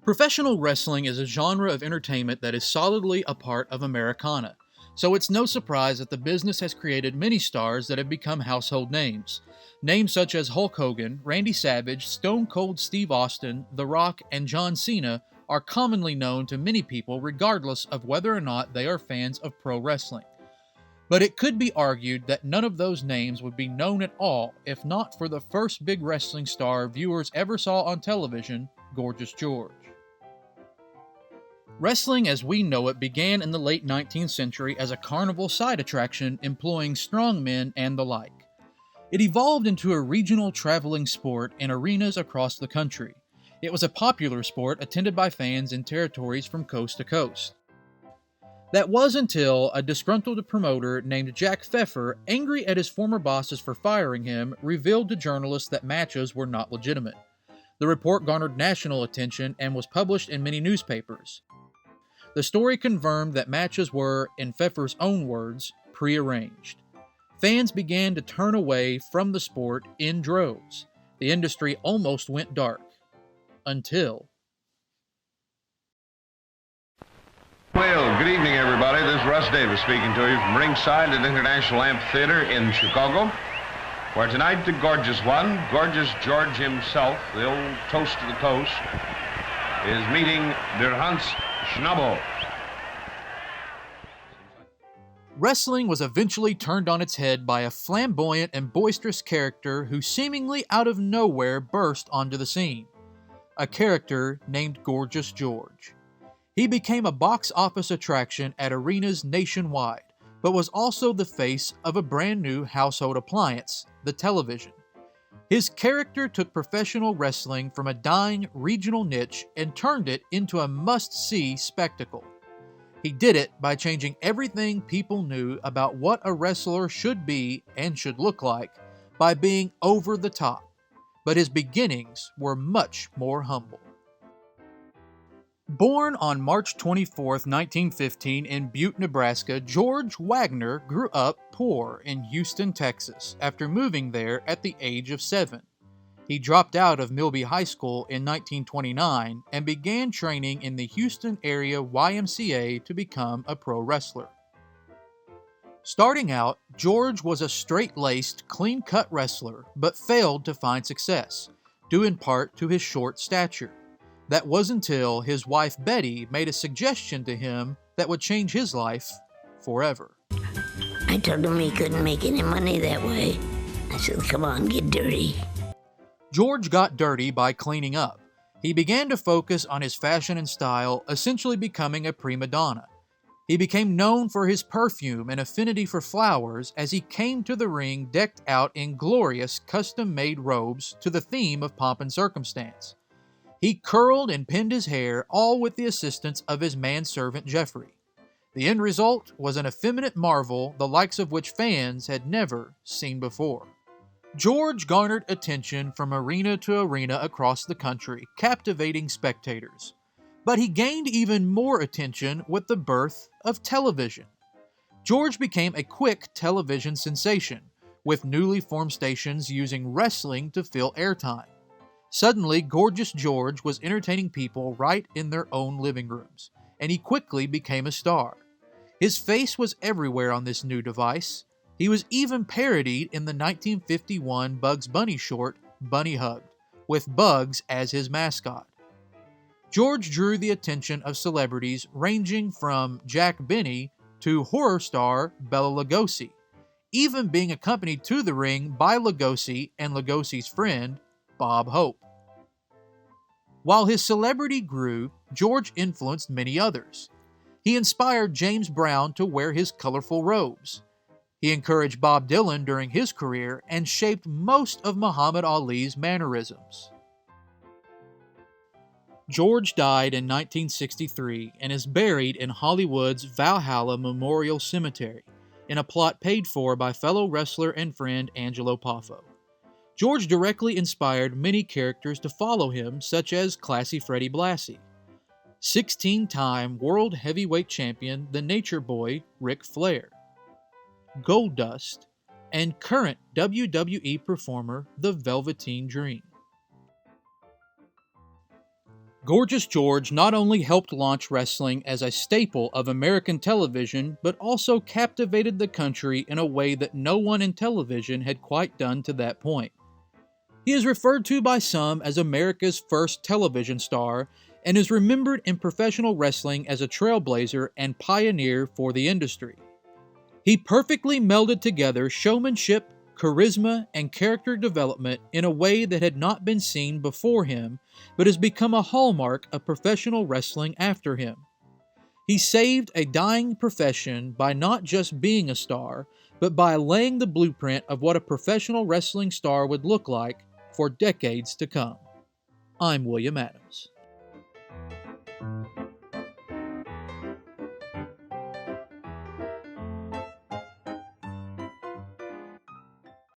Professional wrestling is a genre of entertainment that is solidly a part of Americana, so it's no surprise that the business has created many stars that have become household names. Names such as Hulk Hogan, Randy Savage, Stone Cold Steve Austin, The Rock, and John Cena are commonly known to many people regardless of whether or not they are fans of pro wrestling. But it could be argued that none of those names would be known at all if not for the first big wrestling star viewers ever saw on television, Gorgeous George. Wrestling as we know it began in the late 19th century as a carnival side attraction employing strong men and the like. It evolved into a regional traveling sport in arenas across the country. It was a popular sport attended by fans in territories from coast to coast. That was until a disgruntled promoter named Jack Pfeffer, angry at his former bosses for firing him, revealed to journalists that matches were not legitimate. The report garnered national attention and was published in many newspapers. The story confirmed that matches were, in Pfeffer's own words, prearranged. Fans began to turn away from the sport in droves. The industry almost went dark. Until... Well, good evening, everybody. This is Russ Davis speaking to you from ringside at International Amphitheater in Chicago, where tonight the gorgeous one, Gorgeous George himself, the old toast to the coast, is meeting Der Hans Schnabel. Wrestling was eventually turned on its head by a flamboyant and boisterous character who seemingly out of nowhere burst onto the scene. A character named Gorgeous George. He became a box office attraction at arenas nationwide, but was also the face of a brand new household appliance, the television. His character took professional wrestling from a dying regional niche and turned it into a must-see spectacle. He did it by changing everything people knew about what a wrestler should be and should look like by being over the top, but his beginnings were much more humble. Born on March 24, 1915 in Butte, Nebraska, George Wagner grew up poor in Houston, Texas, after moving there at the age of 7. He dropped out of Milby High School in 1929 and began training in the Houston area YMCA to become a pro wrestler. Starting out, George was a straight-laced, clean-cut wrestler, but failed to find success, due in part to his short stature. That was until his wife Betty made a suggestion to him that would change his life forever. I told him he couldn't make any money that way. I said, come on, get dirty. George got dirty by cleaning up. He began to focus on his fashion and style, essentially becoming a prima donna. He became known for his perfume and affinity for flowers as he came to the ring decked out in glorious custom-made robes to the theme of pomp and circumstance. He curled and pinned his hair, all with the assistance of his manservant Jeffrey. The end result was an effeminate marvel the likes of which fans had never seen before. George garnered attention from arena to arena across the country, captivating spectators. But he gained even more attention with the birth of television. George became a quick television sensation, with newly formed stations using wrestling to fill airtime. Suddenly, Gorgeous George was entertaining people right in their own living rooms, and he quickly became a star. His face was everywhere on this new device. He was even parodied in the 1951 Bugs Bunny short, Bunny Hugged, with Bugs as his mascot. George drew the attention of celebrities ranging from Jack Benny to horror star Bela Lugosi, even being accompanied to the ring by Lugosi and Lugosi's friend, Bob Hope. While his celebrity grew, George influenced many others. He inspired James Brown to wear his colorful robes. He encouraged Bob Dylan during his career and shaped most of Muhammad Ali's mannerisms. George died in 1963 and is buried in Hollywood's Valhalla Memorial Cemetery, in a plot paid for by fellow wrestler and friend Angelo Poffo. George directly inspired many characters to follow him, such as Classy Freddie Blassie, 16-time World Heavyweight Champion the Nature Boy Ric Flair, Goldust, and current WWE performer the Velveteen Dream. Gorgeous George not only helped launch wrestling as a staple of American television, but also captivated the country in a way that no one in television had quite done to that point. He is referred to by some as America's first television star, and is remembered in professional wrestling as a trailblazer and pioneer for the industry. He perfectly melded together showmanship, charisma, and character development in a way that had not been seen before him, but has become a hallmark of professional wrestling after him. He saved a dying profession by not just being a star, but by laying the blueprint of what a professional wrestling star would look like for decades to come. I'm William Adams.